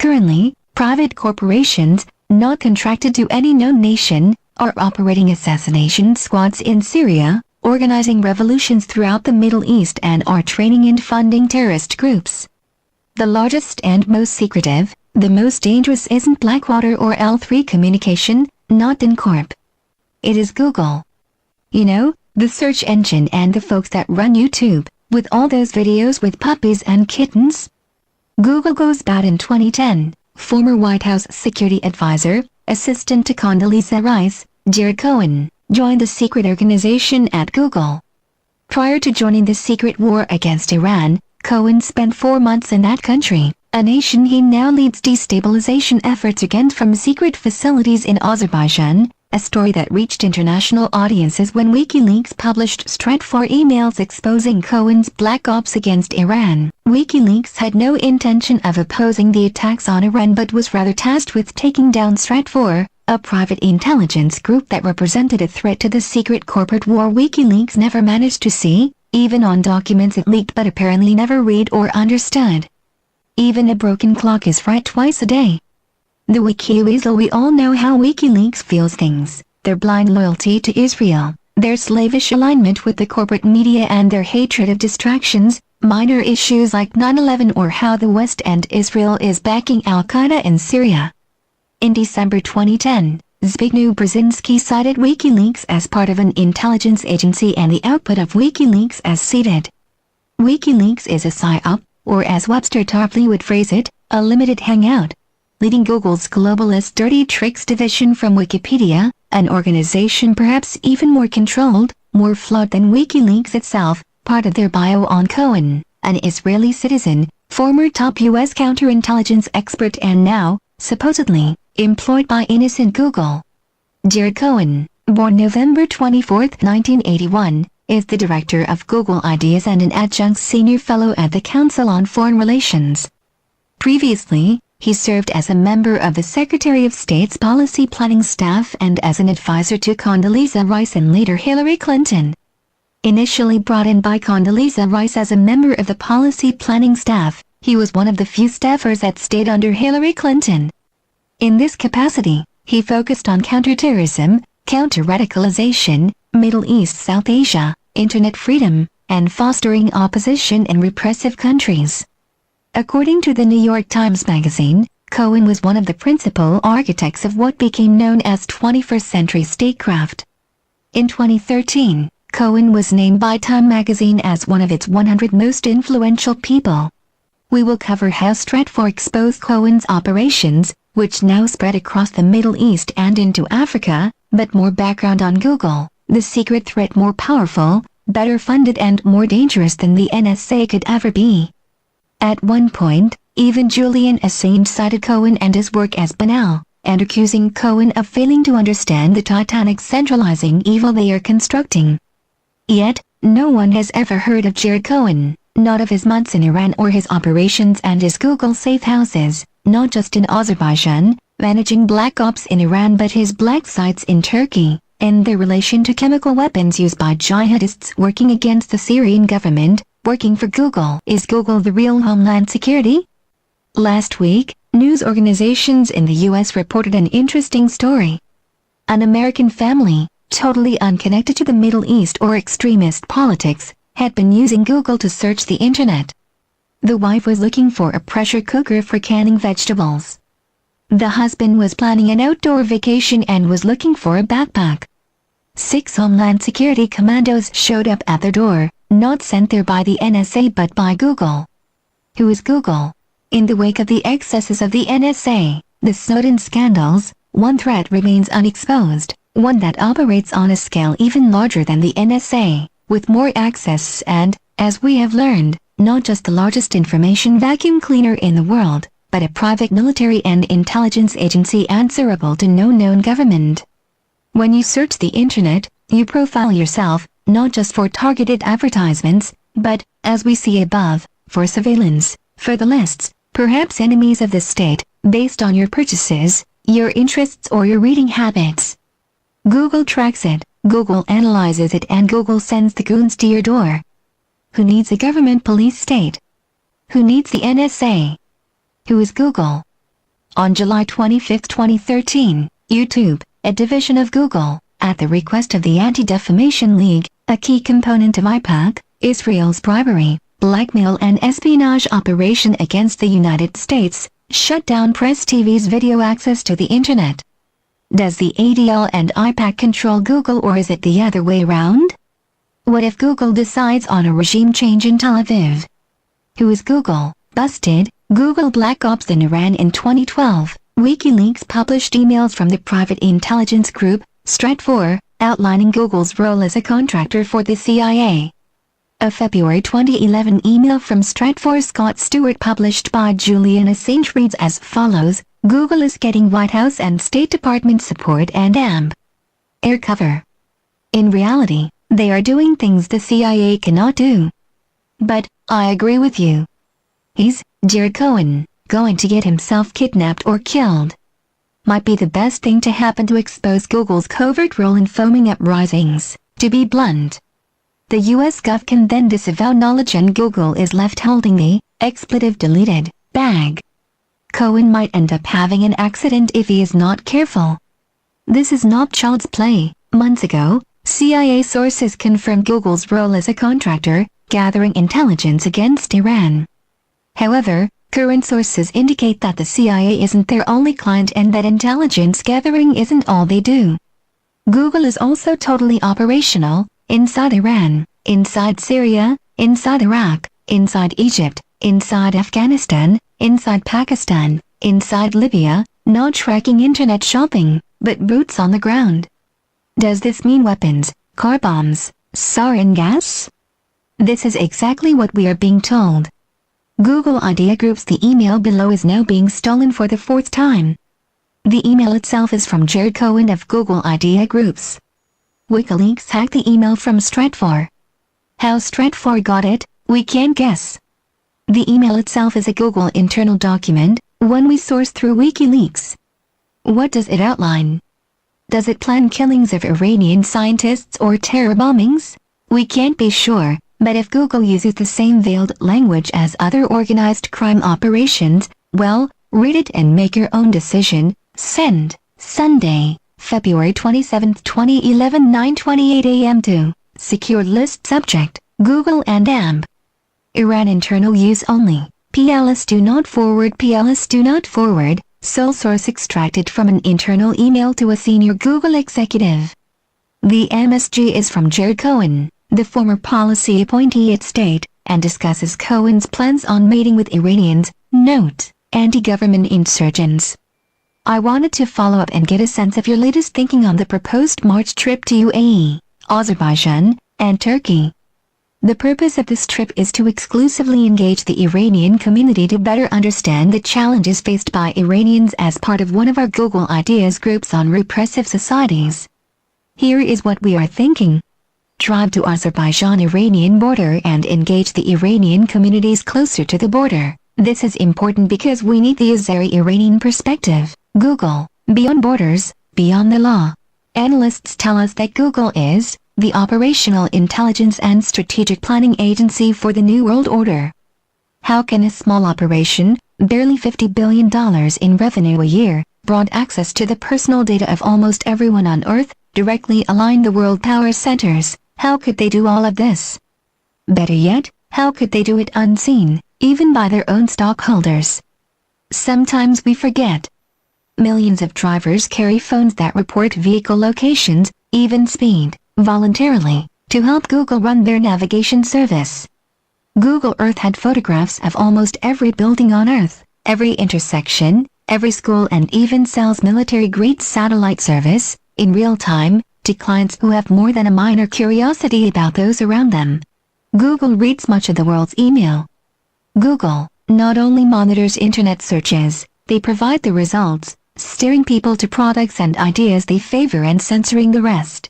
Currently, private corporations, not contracted to any known nation, are operating assassination squads in Syria, organizing revolutions throughout the Middle East, and are training and funding terrorist groups. The largest and most secretive, the most dangerous isn't Blackwater or L3 Communication, not Corp. It is Google. You know, the search engine and the folks that run YouTube, with all those videos with puppies and kittens. Google goes bad in 2010. Former White House security advisor, assistant to Condoleezza Rice, Jared Cohen, joined the secret organization at Google. Prior to joining the secret war against Iran, Cohen spent 4 months in that country, a nation he now leads destabilization efforts against from secret facilities in Azerbaijan, a story that reached international audiences when WikiLeaks published Stratfor emails exposing Cohen's black ops against Iran. WikiLeaks had no intention of opposing the attacks on Iran but was rather tasked with taking down Stratfor, a private intelligence group that represented a threat to the secret corporate war WikiLeaks never managed to see, even on documents it leaked but apparently never read or understood. Even a broken clock is right twice a day. The WikiWeasel. We all know how WikiLeaks feels things, their blind loyalty to Israel, their slavish alignment with the corporate media and their hatred of distractions, minor issues like 9/11 or how the West and Israel is backing Al-Qaeda in Syria. In December 2010, Zbigniew Brzezinski cited WikiLeaks as part of an intelligence agency and the output of WikiLeaks as seeded. WikiLeaks is a psyop, or as Webster Tarpley would phrase it, a limited hangout, leading Google's globalist dirty tricks division from Wikipedia, an organization perhaps even more controlled, more flawed than WikiLeaks itself. Part of their bio on Cohen, an Israeli citizen, former top U.S. counterintelligence expert and now, supposedly, employed by innocent Google. Jared Cohen, born November 24, 1981, is the director of Google Ideas and an adjunct senior fellow at the Council on Foreign Relations. Previously, he served as a member of the Secretary of State's policy planning staff and as an advisor to Condoleezza Rice and later Hillary Clinton. Initially brought in by Condoleezza Rice as a member of the policy planning staff, he was one of the few staffers that stayed under Hillary Clinton. In this capacity, he focused on counterterrorism, counter-radicalization, Middle East South Asia, internet freedom, and fostering opposition in repressive countries. According to the New York Times Magazine, Cohen was one of the principal architects of what became known as 21st century statecraft. In 2013, Cohen was named by Time Magazine as one of its 100 most influential people. We will cover how Stratfor exposed Cohen's operations, which now spread across the Middle East and into Africa, but more background on Google, the secret threat more powerful, better funded and more dangerous than the NSA could ever be. At one point, even Julian Assange cited Cohen and his work as banal, and accusing Cohen of failing to understand the titanic centralizing evil they are constructing. Yet, no one has ever heard of Jared Cohen, not of his months in Iran or his operations and his Google safe houses, not just in Azerbaijan, managing black ops in Iran but his black sites in Turkey, and their relation to chemical weapons used by jihadists working against the Syrian government, working for Google. Is Google the real Homeland Security? Last week, news organizations in the U.S. reported an interesting story. An American family, totally unconnected to the Middle East or extremist politics, had been using Google to search the internet. The wife was looking for a pressure cooker for canning vegetables. The husband was planning an outdoor vacation and was looking for a backpack. 6 Homeland Security commandos showed up at their door, not sent there by the NSA but by Google. Who is Google? In the wake of the excesses of the NSA, the Snowden scandals, one threat remains unexposed, one that operates on a scale even larger than the NSA, with more access and, as we have learned, not just the largest information vacuum cleaner in the world, but a private military and intelligence agency answerable to no known government. When you search the internet, you profile yourself, not just for targeted advertisements, but, as we see above, for surveillance, for the lists, perhaps enemies of the state, based on your purchases, your interests or your reading habits. Google tracks it, Google analyzes it and Google sends the goons to your door. Who needs a government police state? Who needs the NSA? Who is Google? On July 25, 2013, YouTube, a division of Google, at the request of the Anti-Defamation League, a key component of IPAC, Israel's bribery, blackmail and espionage operation against the United States, shut down Press TV's video access to the Internet. Does the ADL and IPAC control Google, or is it the other way around? What if Google decides on a regime change in Tel Aviv? Who is Google? Busted, Google Black Ops in Iran in 2012. WikiLeaks published emails from the private intelligence group, Stratfor, outlining Google's role as a contractor for the CIA. A February 2011 email from Stratfor Scott Stewart published by Julian Assange reads as follows: Google is getting White House and State Department support and AMP air cover. In reality, they are doing things the CIA cannot do. But, I agree with you. He's, Jared Cohen, going to get himself kidnapped or killed. Might be the best thing to happen to expose Google's covert role in foaming uprisings, to be blunt. The US Gov can then disavow knowledge and Google is left holding the expletive deleted bag. Cohen might end up having an accident if he is not careful. This is not child's play. Months ago, CIA sources confirmed Google's role as a contractor, gathering intelligence against Iran. However, current sources indicate that the CIA isn't their only client and that intelligence gathering isn't all they do. Google is also totally operational, inside Iran, inside Syria, inside Iraq, inside Egypt, inside Afghanistan, inside Pakistan, inside Libya, not tracking internet shopping, but boots on the ground. Does this mean weapons, car bombs, sarin gas? This is exactly what we are being told. Google Idea Group's The email below is now being stolen for the fourth time. The email itself is from Jared Cohen of Google Idea Groups. WikiLeaks hacked the email from Stratfor. How Stratfor got it, we can't guess. The email itself is a Google internal document, one we sourced through WikiLeaks. What does it outline? Does it plan killings of Iranian scientists or terror bombings? We can't be sure. But if Google uses the same veiled language as other organized crime operations, well, read it and make your own decision. Send. Sunday, February 27, 2011, 9:28 a.m. to Secure List Subject, Google and AMP. Iran internal use only. PLS do not forward. PLS do not forward. Sole source extracted from an internal email to a senior Google executive. The MSG is from Jared Cohen, the former policy appointee at State, and discusses Cohen's plans on mating with Iranians, note, anti-government insurgents. I wanted to follow up and get a sense of your latest thinking on the proposed March trip to UAE, Azerbaijan, and Turkey. The purpose of this trip is to exclusively engage the Iranian community to better understand the challenges faced by Iranians as part of one of our Google Ideas groups on repressive societies. Here is what we are thinking. Drive to Azerbaijan-Iranian border and engage the Iranian communities closer to the border. This is important because we need the Azeri-Iranian perspective. Google, beyond borders, beyond the law. Analysts tell us that Google is the operational intelligence and strategic planning agency for the New World Order. How can a small operation, barely $50 billion in revenue a year, broad access to the personal data of almost everyone on Earth, directly align the world power centers? How could they do all of this? Better yet, how could they do it unseen, even by their own stockholders? Sometimes we forget. Millions of drivers carry phones that report vehicle locations, even speed, voluntarily, to help Google run their navigation service. Google Earth had photographs of almost every building on Earth, every intersection, every school, and even sells military-grade satellite service, in real time, to clients who have more than a minor curiosity about those around them. Google reads much of the world's email. Google not only monitors internet searches, they provide the results, steering people to products and ideas they favor and censoring the rest.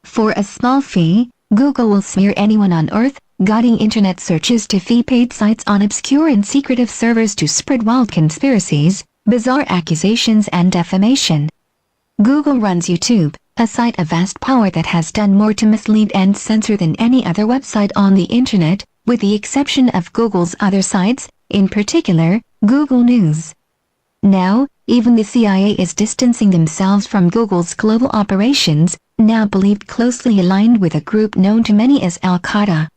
For a small fee, Google will smear anyone on Earth, guiding internet searches to feed paid sites on obscure and secretive servers to spread wild conspiracies, bizarre accusations, and defamation. Google runs YouTube, a site of vast power that has done more to mislead and censor than any other website on the internet, with the exception of Google's other sites, in particular, Google News. Now, even the CIA is distancing themselves from Google's global operations, now believed closely aligned with a group known to many as Al-Qaeda.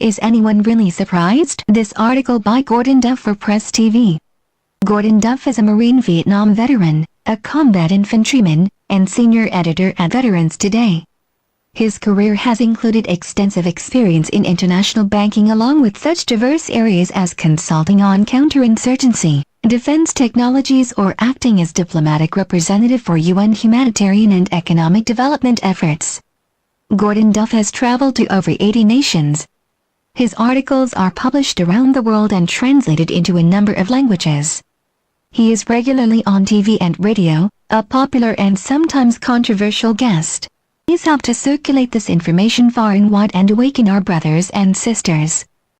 Is anyone really surprised? This article by Gordon Duff for Press TV. Gordon Duff is a Marine Vietnam veteran, a combat infantryman, and senior editor at Veterans Today. His career has included extensive experience in international banking along with such diverse areas as consulting on counterinsurgency, defense technologies or acting as diplomatic representative for UN humanitarian and economic development efforts. Gordon Duff has traveled to over 80 nations. His articles are published around the world and translated into a number of languages. He is regularly on TV and radio, a popular and sometimes controversial guest. Please help to circulate this information far and wide and awaken our brothers and sisters.